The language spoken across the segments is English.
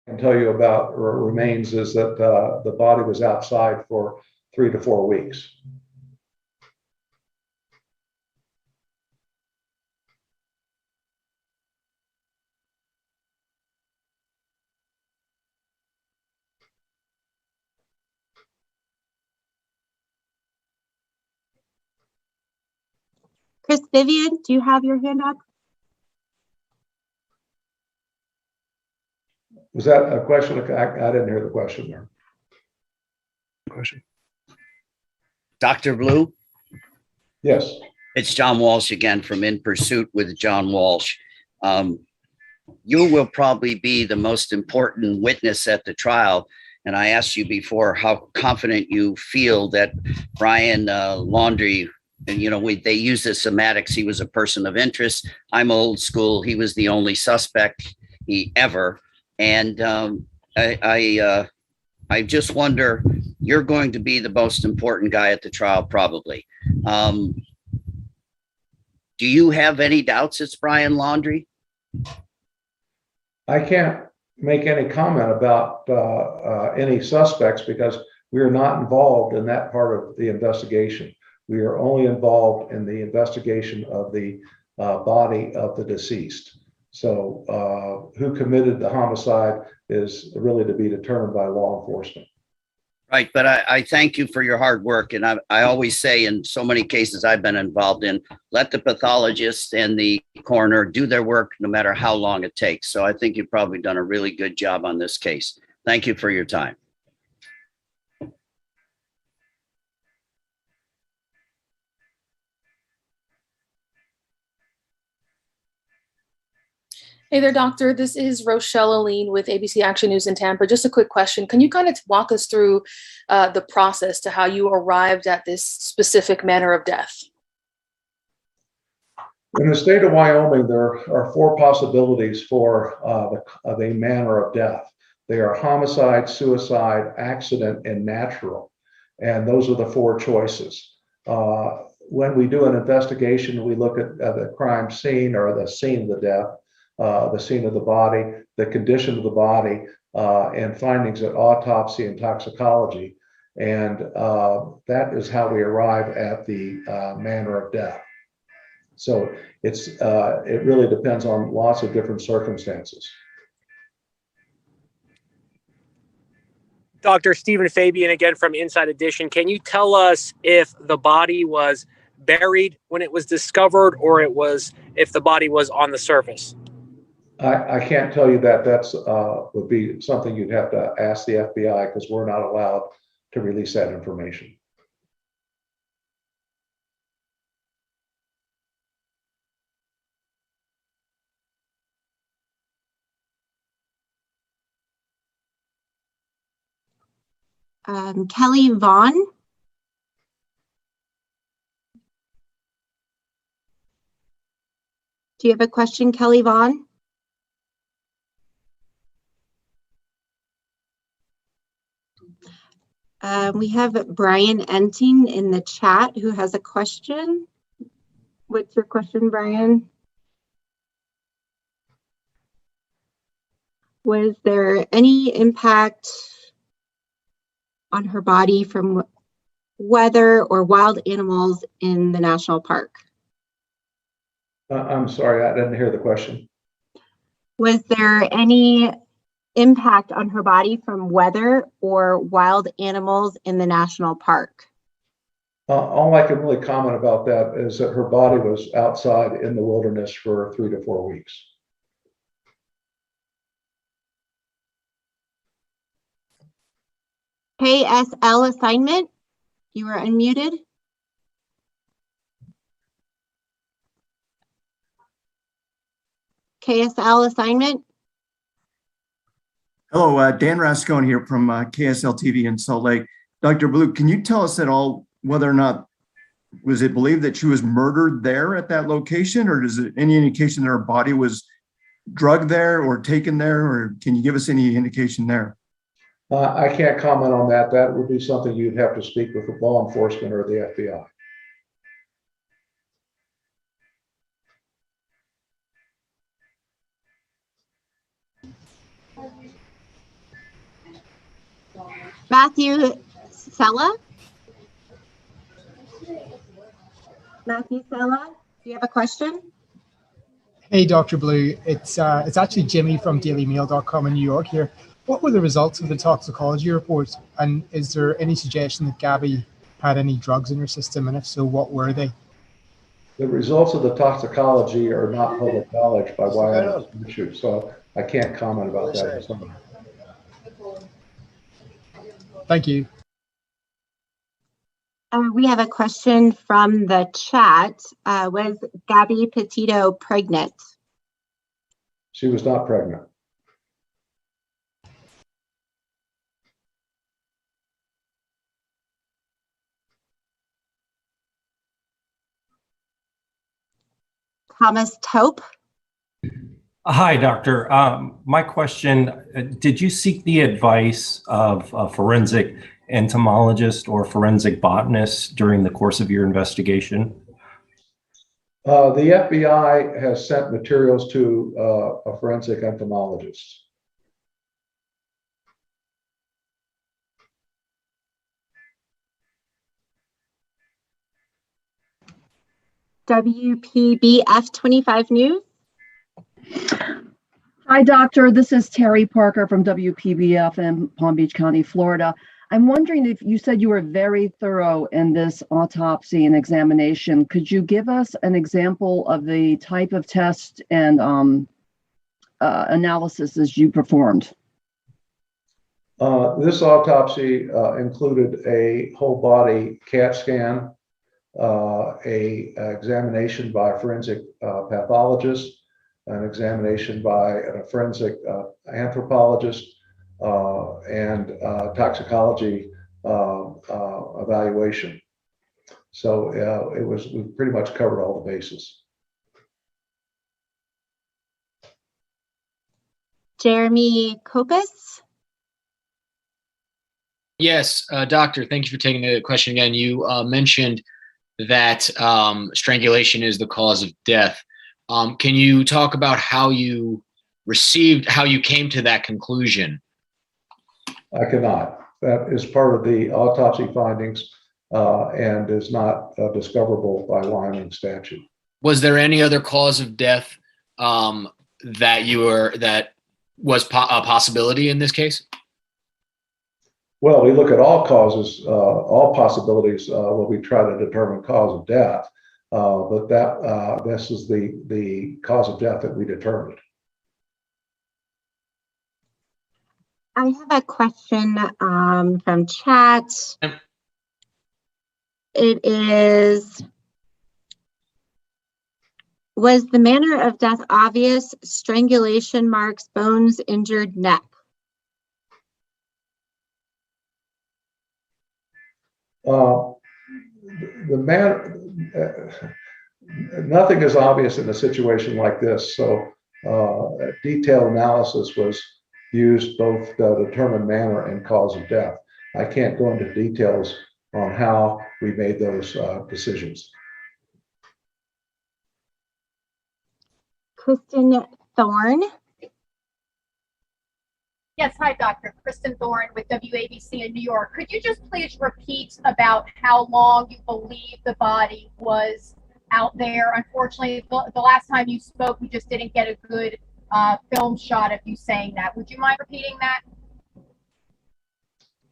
can tell you about remains is that the body was outside for 3 to 4 weeks. Chris Vivian, do you have your hand up? Was that a question? I didn't hear the question there. Question. Dr. Blue? Yes. It's John Walsh again from In Pursuit with John Walsh. You will probably be the most important witness at the trial. And I asked you before how confident you feel that Brian Laundrie, and they use the semantics. He was a person of interest. I'm old school. He was the only suspect ever. And I just wonder, you're going to be the most important guy at the trial, probably. Do you have any doubts it's Brian Laundrie? I can't make any comment about any suspects because we are not involved in that part of the investigation. We are only involved in the investigation of the body of the deceased. So who committed the homicide is really to be determined by law enforcement. Right, but I thank you for your hard work. And I always say in so many cases I've been involved in, let the pathologist and the coroner do their work no matter how long it takes. So I think you've probably done a really good job on this case. Thank you for your time. Hey there, doctor. This is Rochelle Aline with ABC Action News in Tampa. Just a quick question. Can you kind of walk us through the process to how you arrived at this specific manner of death? In the state of Wyoming, there are 4 possibilities for the manner of death. They are homicide, suicide, accident, and natural. And those are the 4 choices. When we do an investigation, we look at the crime scene or the scene of the death, the scene of the body, the condition of the body, and findings at autopsy and toxicology. And that is how we arrive at the manner of death. So it really depends on lots of different circumstances. Dr. Stephen Fabian again from Inside Edition. Can you tell us if the body was buried when it was discovered or if the body was on the surface? I can't tell you that. That's would be something you'd have to ask the FBI because we're not allowed to release that information. Kelly Vaughn. Do you have a question, Kelly Vaughn? We have Brian Enting in the chat who has a question. What's your question, Brian? Was there any impact on her body from weather or wild animals in the national park? I'm sorry, I didn't hear the question. Was there any impact on her body from weather or wild animals in the national park? All I can really comment about that is that her body was outside in the wilderness for 3 to 4 weeks. KSL assignment, you are unmuted. KSL assignment. Hello, Dan Rascone here from KSL TV in Salt Lake. Dr. Blue, can you tell us at all whether or not, was it believed that she was murdered there at that location, or is it any indication that her body was drugged there or taken there, or can you give us any indication there? I can't comment on that. That would be something you'd have to speak with the law enforcement or the FBI. Matthew Sella? Matthew Sella, do you have a question? Hey, Dr. Blue. It's actually Jimmy from dailymail.com in New York here. What were the results of the toxicology report? And is there any suggestion that Gabby had any drugs in her system? And if so, what were they? The results of the toxicology are not public knowledge by Wyoming statute, so I can't comment about that. Thank you. We have a question from the chat. Was Gabby Petito pregnant? She was not pregnant. Thomas Taupe? Hi, doctor. My question, did you seek the advice of a forensic entomologist or forensic botanist during the course of your investigation? The FBI has sent materials to a forensic entomologist. WPBF 25 News? Hi, doctor. This is Terry Parker from WPBF in Palm Beach County, Florida. I'm wondering if you said you were very thorough in this autopsy and examination. Could you give us an example of the type of test and analysis as you performed? This autopsy included a whole body CAT scan, a examination by a forensic pathologist, an examination by a forensic anthropologist, and toxicology evaluation. So we pretty much covered all the bases. Jeremy Kopis? Yes, doctor, thank you for taking the question again. You mentioned that strangulation is the cause of death. Can you talk about how you came to that conclusion? I cannot. That is part of the autopsy findings and is not discoverable by Wyoming statute. Was there any other cause of death that was a possibility in this case? Well, we look at all causes, all possibilities when we try to determine cause of death, but this is the cause of death that we determined. I have a question from chat. It is, was the manner of death obvious? Strangulation marks, bones, injured neck. Nothing is obvious in a situation like this, so detailed analysis was used both to determine manner and cause of death. I can't go into details on how we made those decisions. Kristen Thorne. Yes, hi, Dr. Kristen Thorne with WABC in New York. Could you just please repeat about how long you believe the body was out there? Unfortunately, the last time you spoke, we just didn't get a good film shot of you saying that. Would you mind repeating that?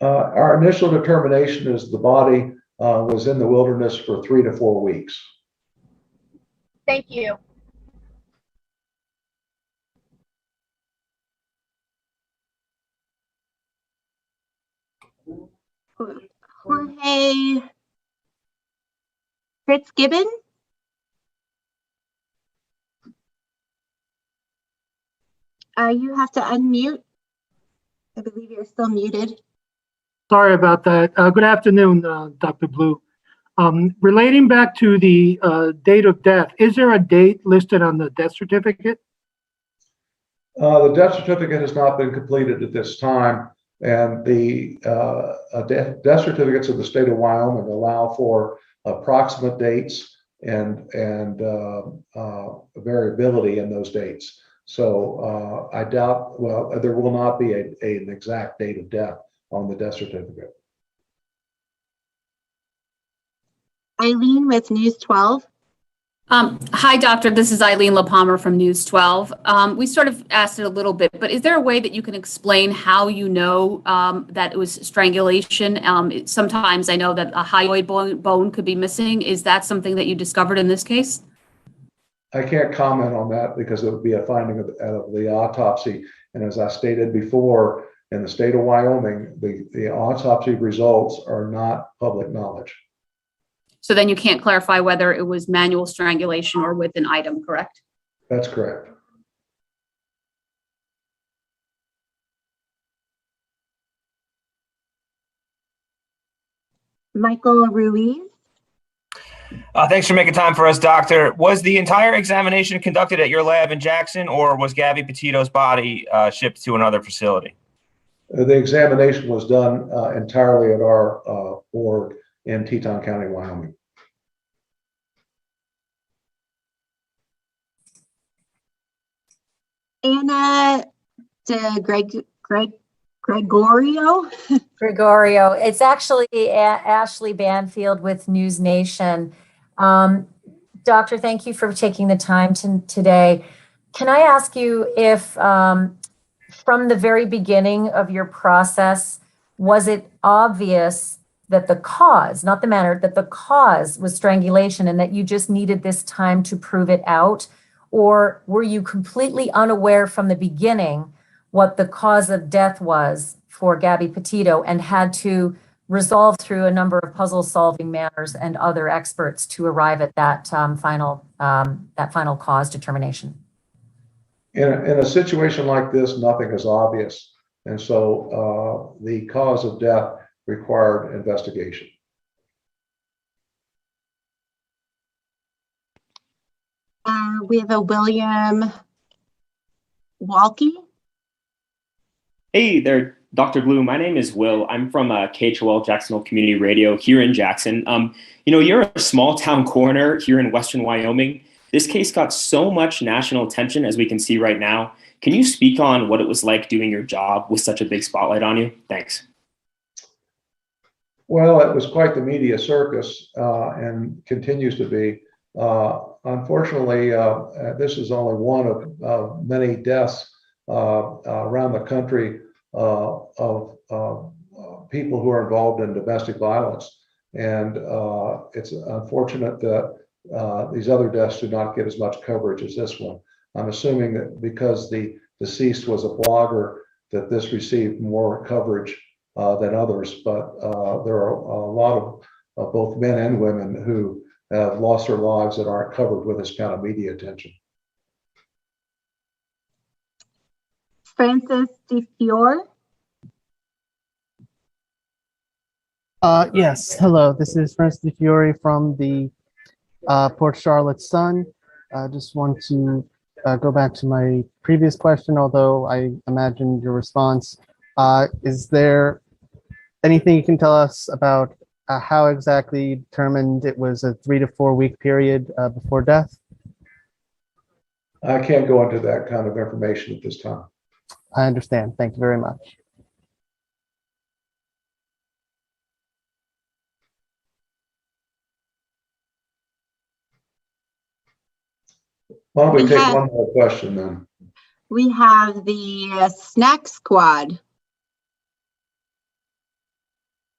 Our initial determination is the body was in the wilderness for 3 to 4 weeks. Thank you. Jorge Fitzgibbon. You have to unmute. I believe you're still muted. Sorry about that. Good afternoon, Dr. Blue. Relating back to the date of death, is there a date listed on the death certificate? The death certificate has not been completed at this time, and the death certificates of the state of Wyoming allow for approximate dates and variability in those dates. So I doubt, well, there will not be an exact date of death on the death certificate. Eileen with News 12. Hi, doctor. This is Eileen LaPalmer from News 12. We sort of asked it a little bit, but is there a way that you can explain how you know that it was strangulation? Sometimes I know that a hyoid bone could be missing. Is that something that you discovered in this case? I can't comment on that because it would be a finding of the autopsy. And as I stated before, in the state of Wyoming, the autopsy results are not public knowledge. So then you can't clarify whether it was manual strangulation or with an item, correct? That's correct. Michael Ruiz. Thanks for making time for us, doctor. Was the entire examination conducted at your lab in Jackson, or was Gabby Petito's body shipped to another facility? The examination was done entirely at our board in Teton County, Wyoming. Anna Gregorio. Gregorio. It's actually Ashley Banfield with News Nation. Doctor, thank you for taking the time today. Can I ask you if from the very beginning of your process, was it obvious that the cause, not the manner, that the cause was strangulation and that you just needed this time to prove it out? Or were you completely unaware from the beginning what the cause of death was for Gabby Petito and had to resolve through a number of puzzle-solving manners and other experts to arrive at that final cause determination? In a situation like this, nothing is obvious. And so the cause of death required investigation. We have a William Walkie. Hey there, Dr. Blue. My name is Will. I'm from KHOL Jacksonville Community Radio here in Jackson. You're a small town coroner here in Western Wyoming. This case got so much national attention, as we can see right now. Can you speak on what it was like doing your job with such a big spotlight on you? Thanks. Well, it was quite the media circus and continues to be. Unfortunately, this is only one of many deaths around the country of people who are involved in domestic violence. And it's unfortunate that these other deaths do not get as much coverage as this one. I'm assuming that because the deceased was a blogger, that this received more coverage than others. But there are a lot of both men and women who have lost their lives that aren't covered with this kind of media attention. Francis DeFiore. Yes, hello. This is Francis DeFiore from the Port Charlotte Sun. I just want to go back to my previous question, although I imagine your response. Is there anything you can tell us about how exactly you determined it was a 3 to 4 week period before death? I can't go into that kind of information at this time. I understand. Thank you very much. Why don't we take one more question then? We have the Snack Squad.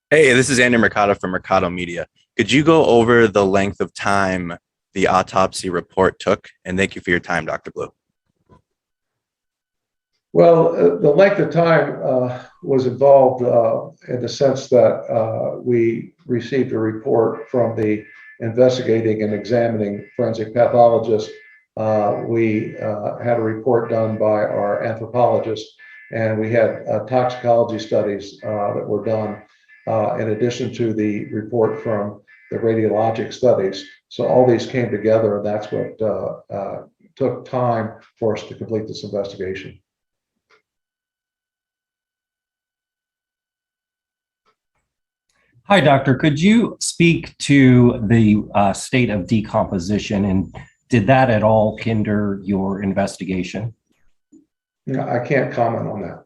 Hey, this is Andy Mercado from Mercado Media. Could you go over the length of time the autopsy report took? And thank you for your time, Dr. Blue. Well, the length of time was involved in the sense that we received a report from the investigating and examining forensic pathologist. We had a report done by our anthropologist, and we had toxicology studies that were done in addition to the report from the radiologic studies. So all these came together, and that's what took time for us to complete this investigation. Hi, doctor. Could you speak to the state of decomposition, and did that at all hinder your investigation? I can't comment on that.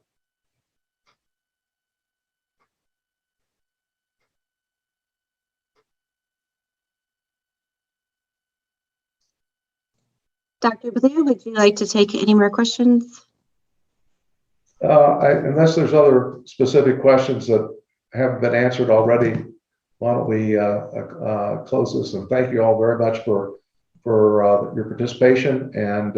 Dr. Blue, would you like to take any more questions? Unless there's other specific questions that haven't been answered already, why don't we close this? And thank you all very much for your participation. And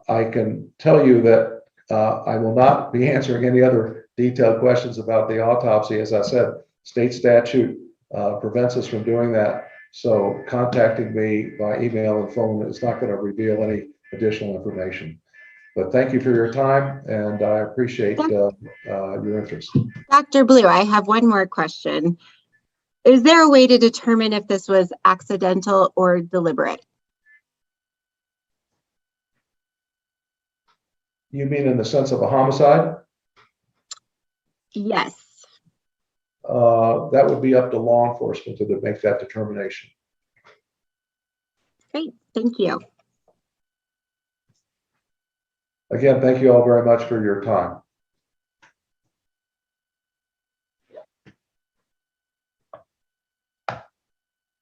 I can tell you that I will not be answering any other detailed questions about the autopsy. As I said, state statute prevents us from doing that. So contacting me by email and phone is not going to reveal any additional information. But thank you for your time, and I appreciate your interest. Dr. Blue, I have one more question. Is there a way to determine if this was accidental or deliberate? You mean in the sense of a homicide? Yes. That would be up to law enforcement to make that determination. Great, thank you. Again, thank you all very much for your time.